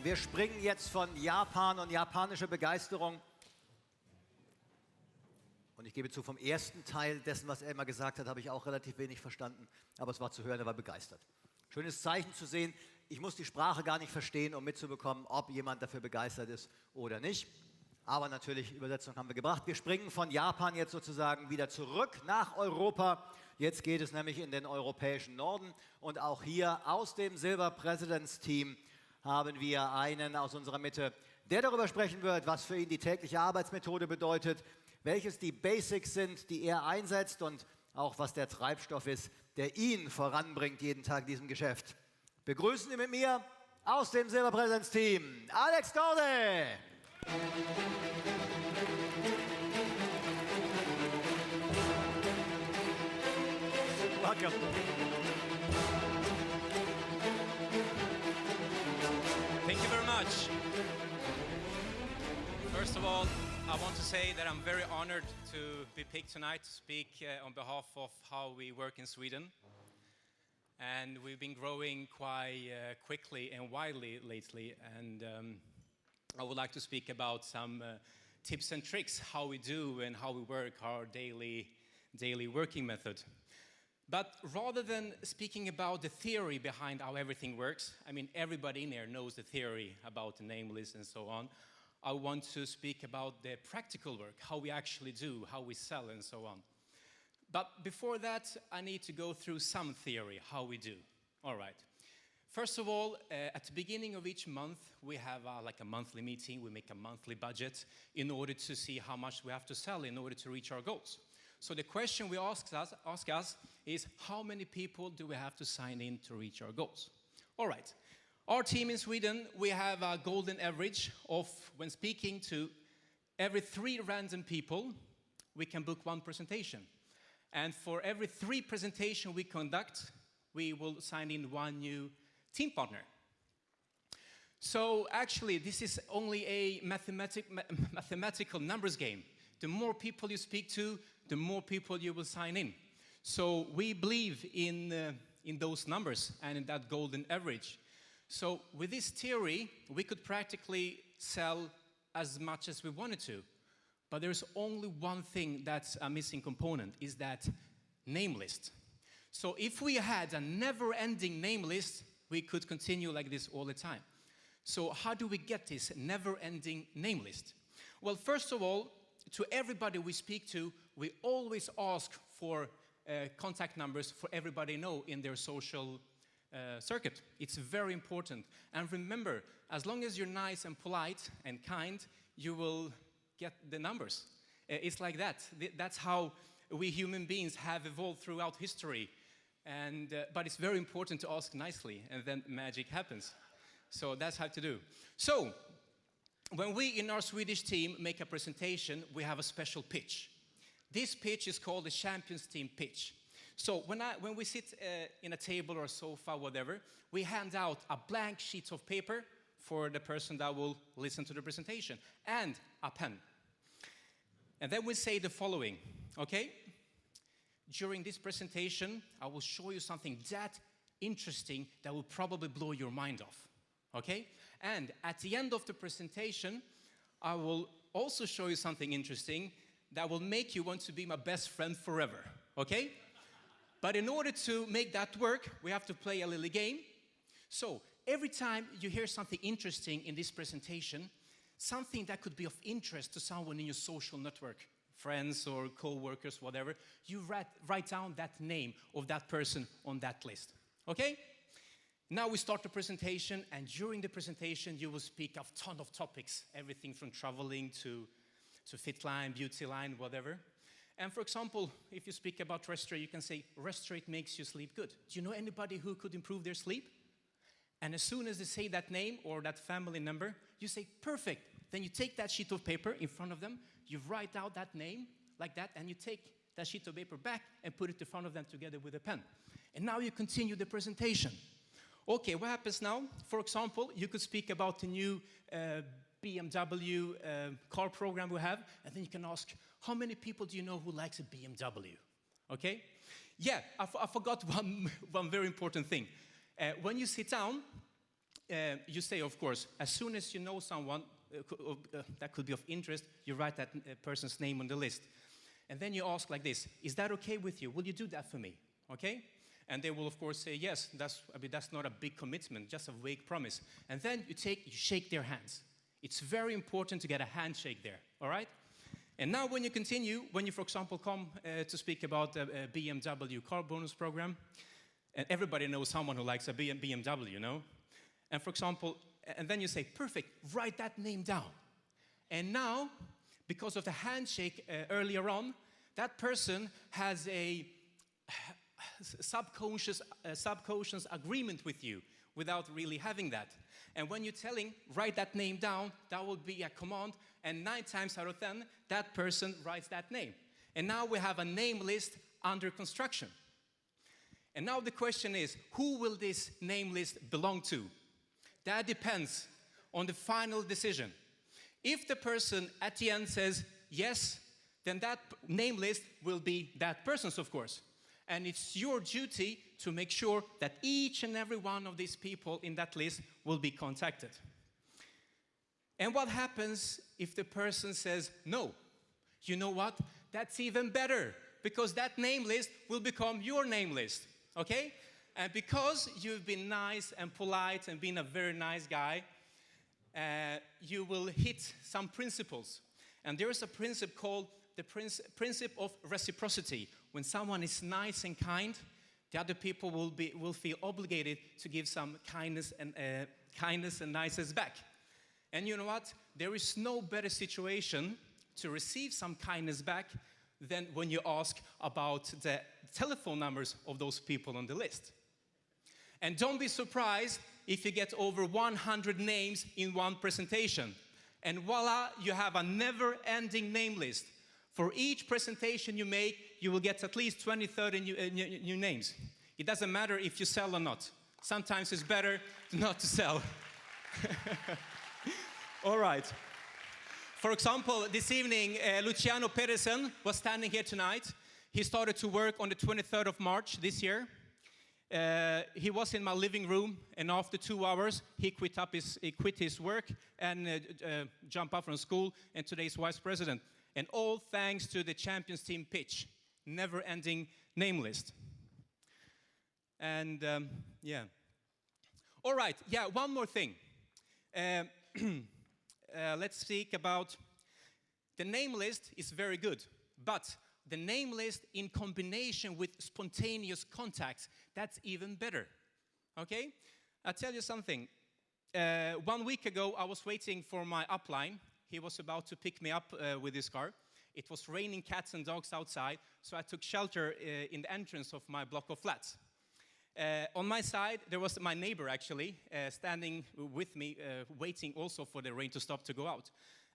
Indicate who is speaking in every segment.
Speaker 1: Wir springen jetzt von Japan und japanischer Begeisterung. Und ich gebe zu, vom ersten Teil dessen, was er immer gesagt hat, habe ich auch relativ wenig verstanden. Aber es war zu hören, er war begeistert. Schönes Zeichen zu sehen. Ich muss die Sprache gar nicht verstehen, um mitzubekommen, ob jemand dafür begeistert ist oder nicht. Aber natürlich, Übersetzung haben wir gebracht. Wir springen von Japan jetzt sozusagen wieder zurück nach Europa. Jetzt geht es nämlich in den europäischen Norden. Und auch hier aus dem Silver Presidents Team haben wir einen aus unserer Mitte, der darüber sprechen wird, was für ihn die tägliche Arbeitsmethode bedeutet, welches die Basics sind, die er einsetzt und auch was der Treibstoff ist, der ihn voranbringt jeden Tag in diesem Geschäft. Begrüßen Sie mit mir aus dem Silver Presidents Team, Alex Dorde! Welcome.
Speaker 2: Thank you very much. First of all, I want to say that I'm very honored to be picked tonight to speak on behalf of how we work in Sweden. And we've been growing quite quickly and widely lately. And I would like to speak about some tips and tricks, how we do and how we work, our daily working method. But rather than speaking about the theory behind how everything works, I mean, everybody in here knows the theory about the name list and so on. I want to speak about the practical work, how we actually do, how we sell and so on. But before that, I need to go through some theory, how we do. All right. First of all, at the beginning of each month, we have like a monthly meeting. We make a monthly budget in order to see how much we have to sell in order to reach our goals. So the question we ask us is, how many people do we have to sign in to reach our goals? All right. Our team in Sweden, we have a golden average of, when speaking to every 3 random people, we can book 1 presentation. And for every 3 presentations we conduct, we will sign in 1 new team partner. So actually, this is only a mathematical numbers game. The more people you speak to, the more people you will sign in. So we believe in those numbers and in that golden average. So with this theory, we could practically sell as much as we wanted to. But there's only one thing that's a missing component, is that name list. So if we had a never-ending name list, we could continue like this all the time. So how do we get this never-ending name list? Well, first of all, to everybody we speak to, we always ask for contact numbers for everybody know in their social circuit. It's very important. And remember, as long as you're nice and polite and kind, you will get the numbers. It's like that. That's how we human beings have evolved throughout history. And, but it's very important to ask nicely, and then magic happens. So that's how to do. So, when we in our Swedish team make a presentation, we have a special pitch. This pitch is called the Champions Team pitch. So when we sit in a table or a sofa, whatever, we hand out a blank sheet of paper for the person that will listen to the presentation, and a pen. And then we say the following, okay? During this presentation, I will show you something that interesting that will probably blow your mind off. Okay? And at the end of the presentation, I will also show you something interesting that will make you want to be my best friend forever. Okay? But in order to make that work, we have to play a little game. So every time you hear something interesting in this presentation, something that could be of interest to someone in your social network, friends or co-workers, whatever, you write down that name of that person on that list. Okay? Now we start the presentation, and during the presentation you will speak of a ton of topics, everything from traveling to fit line, beauty line, whatever. And for example, if you speak about Restorate, you can say, Restorate makes you sleep good. Do you know anybody who could improve their sleep? And as soon as they say that name or that family number, you say, perfect. Then you take that sheet of paper in front of them, you write out that name like that, and you take that sheet of paper back and put it in front of them together with a pen. And now you continue the presentation. Okay, what happens now? For example, you could speak about the new BMW car program we have, and then you can ask, how many people do you know who likes a BMW? Okay? Yeah, I forgot one very important thing. When you sit down, you say, of course, as soon as you know someone that could be of interest, you write that person's name on the list. And then you ask like this, is that okay with you? Will you do that for me? Okay? And they will, of course, say yes. That's not a big commitment, just a vague promise. And then you shake their hands. It's very important to get a handshake there, all right? And now when you continue, when you, for example, come to speak about a BMW car bonus program, and everybody knows someone who likes a BMW, you know? And for example, and then you say, perfect, write that name down. And now, because of the handshake earlier on, that person has a subconscious agreement with you without really having that. And when you're telling, write that name down, that will be a command, and 9 times out of 10, that person writes that name. And now we have a name list under construction. And now the question is, who will this name list belong to? That depends on the final decision. If the person at the end says yes, then that name list will be that person's, of course. And it's your duty to make sure that each and every one of these people in that list will be contacted. And what happens if the person says no? You know what? That's even better, because that name list will become your name list, okay? And because you've been nice and polite and been a very nice guy, you will hit some principles. And there is a principle called the principle of reciprocity. When someone is nice and kind, the other people will feel obligated to give some kindness and niceness back. And you know what? There is no better situation to receive some kindness back than when you ask about the telephone numbers of those people on the list. And don't be surprised if you get over 100 names in one presentation. And voila, you have a never-ending name list. For each presentation you make, you will get at least 20, 30 new names. It doesn't matter if you sell or not. Sometimes it's better not to sell. All right. For example, this evening, Luciano Pedersen was standing here tonight. He started to work on the 23rd of March this year. He was in my living room, and after 2 hours, he quit his work and jumped up from school, and today he's vice president. And all thanks to the Champions Team pitch, never-ending name list. And yeah. All right, yeah, one more thing. Let's speak about the name list is very good, but the name list in combination with spontaneous contacts, that's even better, okay? I'll tell you something. 1 week ago, I was waiting for my upline. He was about to pick me up with his car. It was raining cats and dogs outside, so I took shelter in the entrance of my block of flats. On my side, there was my neighbor, actually, standing with me, waiting also for the rain to stop to go out.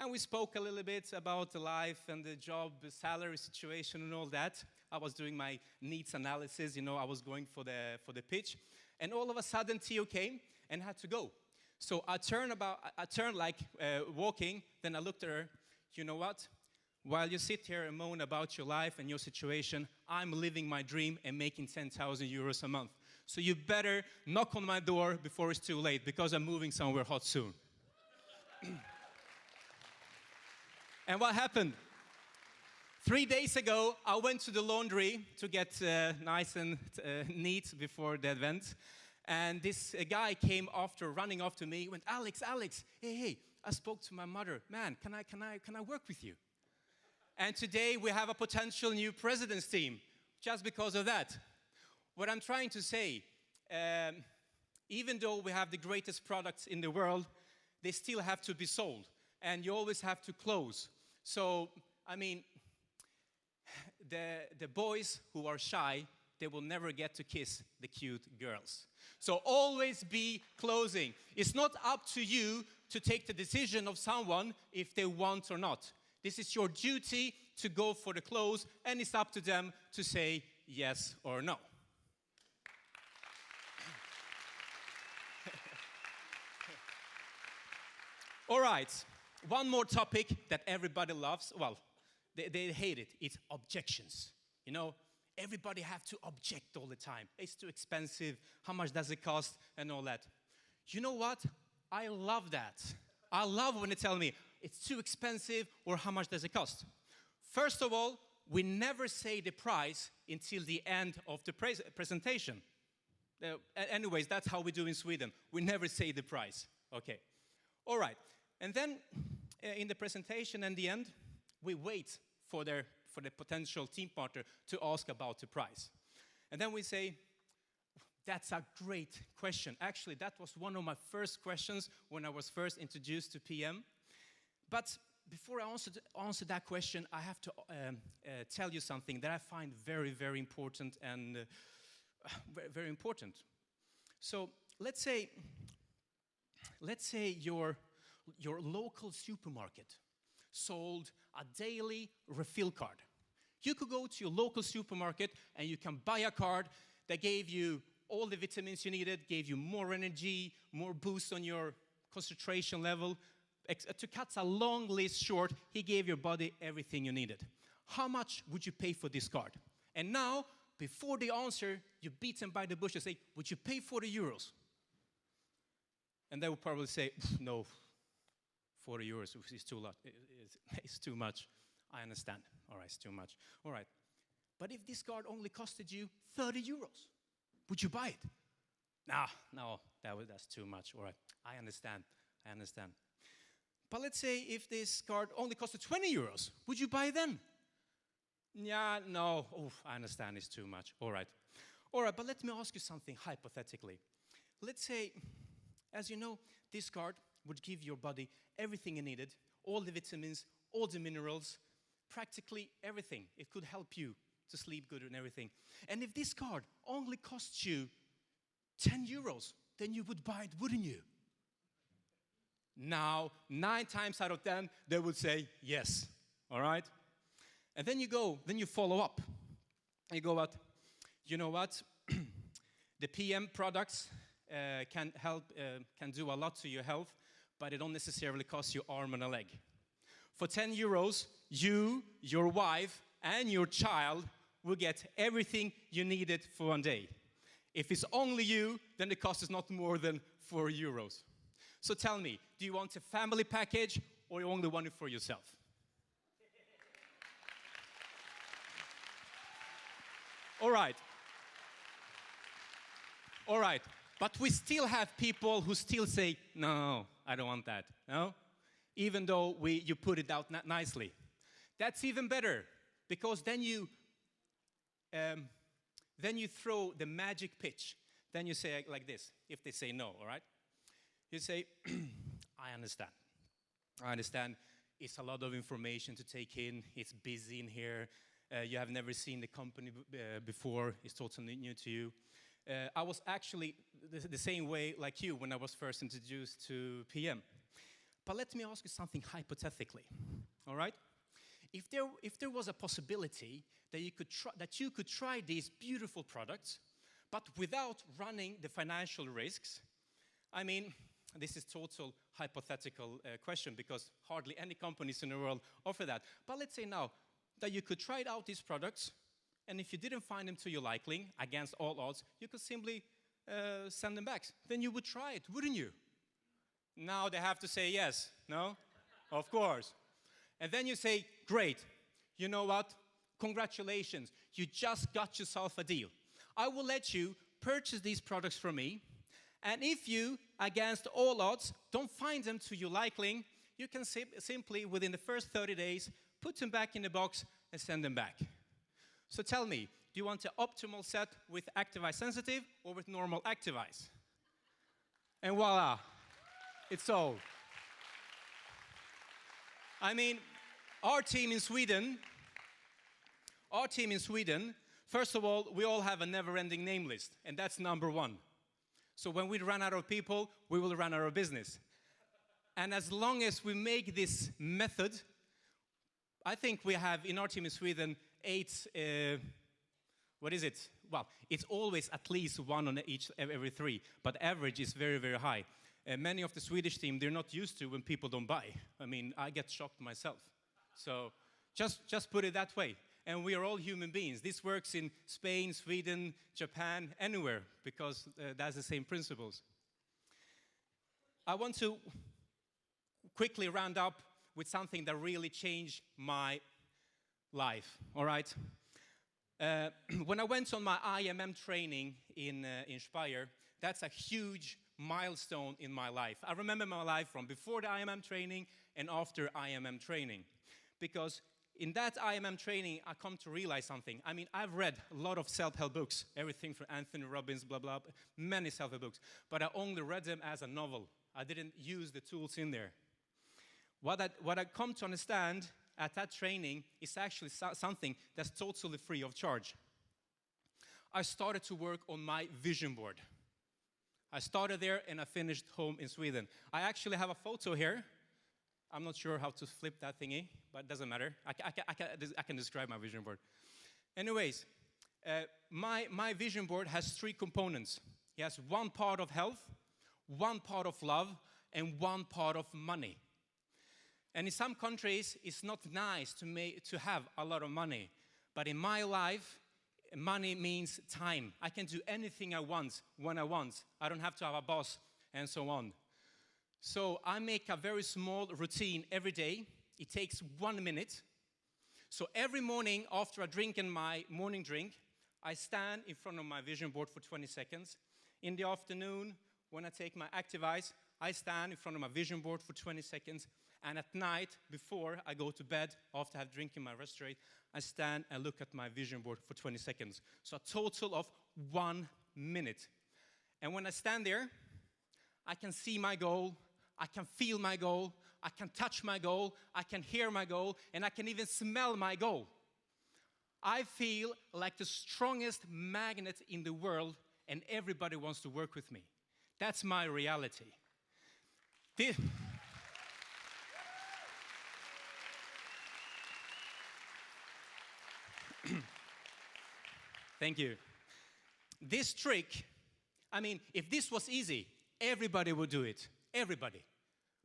Speaker 2: And we spoke a little bit about the life and the job, the salary situation and all that. I was doing my needs analysis, you know, I was going for the pitch. And all of a sudden, Theo came and had to go. So I turned like walking, then I looked at her. You know what? While you sit here and moan about your life and your situation, I'm living my dream and making 10,000 euros a month. So you better knock on my door before it's too late, because I'm moving somewhere hot soon. And what happened? 3 days ago, I went to the laundry to get nice and neat before the event. And this guy came running after me. He went, Alex, hey, I spoke to my mother. Man, can I work with you? And today we have a potential new president's team, just because of that. What I'm trying to say, even though we have the greatest products in the world, they still have to be sold. And you always have to close. So, I mean, the boys who are shy, they will never get to kiss the cute girls. So always be closing. It's not up to you to take the decision of someone if they want or not. This is your duty to go for the close, and it's up to them to say yes or no. All right, one more topic that everybody loves. Well, they hate it. It's objections. You know, everybody have to object all the time. It's too expensive. How much does it cost? And all that. You know what? I love that. I love when they tell me it's too expensive or how much does it cost. First of all, we never say the price until the end of the presentation. Anyways, that's how we do in Sweden. We never say the price. Okay. All right. And then in the presentation and the end, we wait for the potential team partner to ask about the price. And then we say, that's a great question. Actually, that was one of my first questions when I was first introduced to PM. But before I answer that question, I have to tell you something that I find very, very important and very important. So let's say your local supermarket sold a daily refill card. You could go to your local supermarket and you can buy a card that gave you all the vitamins you needed, gave you more energy, more boost on your concentration level. To cut a long list short, he gave your body everything you needed. How much would you pay for this card? And now, before they answer, you beat them by the bush and say, would you pay 40 euros? And they will probably say, no, 40 euros is too lot. It's too much. I understand. All right, it's too much. All right. But if this card only costed you 30 euros, would you buy it? No, that's too much. All right, I understand. But let's say if this card only costed 20 euros, would you buy it then? Yeah, no, I understand, it's too much. All right, but let me ask you something hypothetically. Let's say, as you know, this card would give your body everything you needed, all the vitamins, all the minerals, practically everything. It could help you to sleep good and everything. And if this card only costs you 10 euros, then you would buy it, wouldn't you? Now, 9 times out of 10, they would say yes, all right? And then you follow up. You go out, you know what? The PM products can do a lot to your health, but it don't necessarily cost you arm and a leg. For 10 euros, you, your wife, and your child will get everything you needed for one day. If it's only you, then the cost is not more than 4 euros. So tell me, do you want a family package or you only want it for yourself? All right, but we still have people who still say, no, I don't want that, no? Even though you put it out nicely. That's even better, because then you throw the magic pitch. Then you say like this, if they say no, all right? You say, I understand. It's a lot of information to take in. It's busy in here. You have never seen the company before. It's totally new to you. I was actually the same way like you when I was first introduced to PM. But let me ask you something hypothetically, all right? If there was a possibility that you could try these beautiful products, but without running the financial risks, I mean, this is total hypothetical question because hardly any companies in the world offer that. But let's say now that you could try out these products, and if you didn't find them to your liking, against all odds, you could simply send them back. Then you would try it, wouldn't you? Now they have to say yes, no? Of course. And then you say, great, you know what? Congratulations, you just got yourself a deal. I will let you purchase these products from me, and if you, against all odds, don't find them to your liking, you can simply, within the first 30 days, put them back in the box and send them back. So tell me, do you want the optimal set with Activize Sensitive or with normal Activize? And voila, it's sold. I mean, our team in Sweden, first of all, we all have a never-ending name list, and that's number 1. So when we run out of people, we will run out of business. And as long as we make this method, I think we have in our team in Sweden 8, what is it? Well, it's always at least 1 on every 3, but average is very, very high. Many of the Swedish team, they're not used to when people don't buy. I mean, I get shocked myself. So just put it that way. And we are all human beings. This works in Spain, Sweden, Japan, anywhere, because that's the same principles. I want to quickly round up with something that really changed my life, all right? When I went on my IMM training in Speyer, that's a huge milestone in my life. I remember my life from before the IMM training and after IMM training. Because in that IMM training, I come to realize something. I mean, I've read a lot of self-help books, everything from Anthony Robbins, blah, blah, many self-help books. But I only read them as a novel. I didn't use the tools in there. What I come to understand at that training is actually something that's totally free of charge. I started to work on my vision board. I started there and I finished home in Sweden. I actually have a photo here. I'm not sure how to flip that thingy, but it doesn't matter. I can describe my vision board. Anyways, my vision board has 3 components. It has 1 part of health, 1 part of love, and 1 part of money. And in some countries, it's not nice to have a lot of money. But in my life, money means time. I can do anything I want when I want. I don't have to have a boss and so on. So I make a very small routine every day. It takes 1 minute. So every morning after I drink my morning drink, I stand in front of my vision board for 20 seconds. In the afternoon, when I take my active eyes, I stand in front of my vision board for 20 seconds. And at night, before I go to bed, after I've drinking my Restorate, I stand and look at my vision board for 20 seconds. So a total of 1 minute. And when I stand there, I can see my goal, I can feel my goal, I can touch my goal, I can hear my goal, and I can even smell my goal. I feel like the strongest magnet in the world, and everybody wants to work with me. That's my reality. Thank you. This trick, I mean, if this was easy, everybody would do it. Everybody.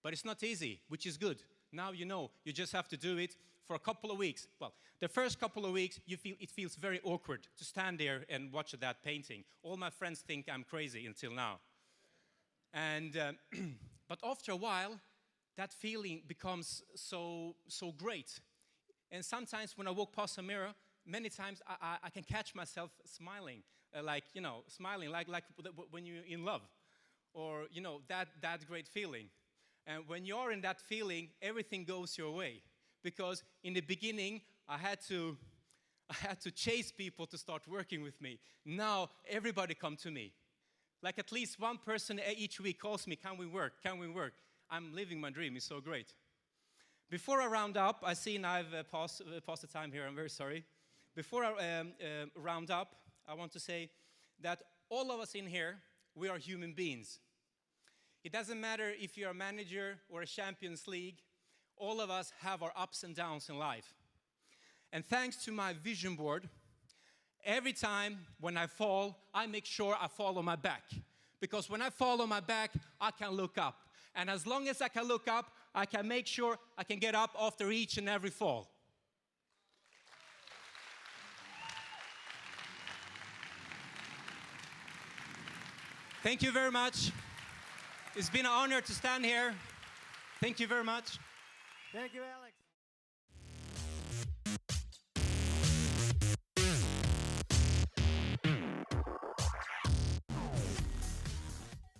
Speaker 2: But it's not easy, which is good. Now you know, you just have to do it for a couple of weeks. Well, the first couple of weeks, it feels very awkward to stand there and watch that painting. All my friends think I'm crazy until now. And, but after a while, that feeling becomes so great. And sometimes when I walk past a mirror, many times I can catch myself smiling, smiling like when you're in love, or that great feeling. And when you're in that feeling, everything goes your way. Because in the beginning, I had to chase people to start working with me. Now everybody come to me. Like at least one person each week calls me, "Can we work? Can we work?" I'm living my dream. It's so great. Before I round up, I see I've passed the time here. I'm very sorry. Before I round up, I want to say that all of us in here, we are human beings. It doesn't matter if you're a manager or a Champions League. All of us have our ups and downs in life. And thanks to my vision board, every time when I fall, I make sure I fall on my back. Because when I fall on my back, I can look up. And as long as I can look up, I can make sure I can get up after each and every fall. Thank you very much. It's been an honor to stand here. Thank you very much.
Speaker 1: Thank you, Alex.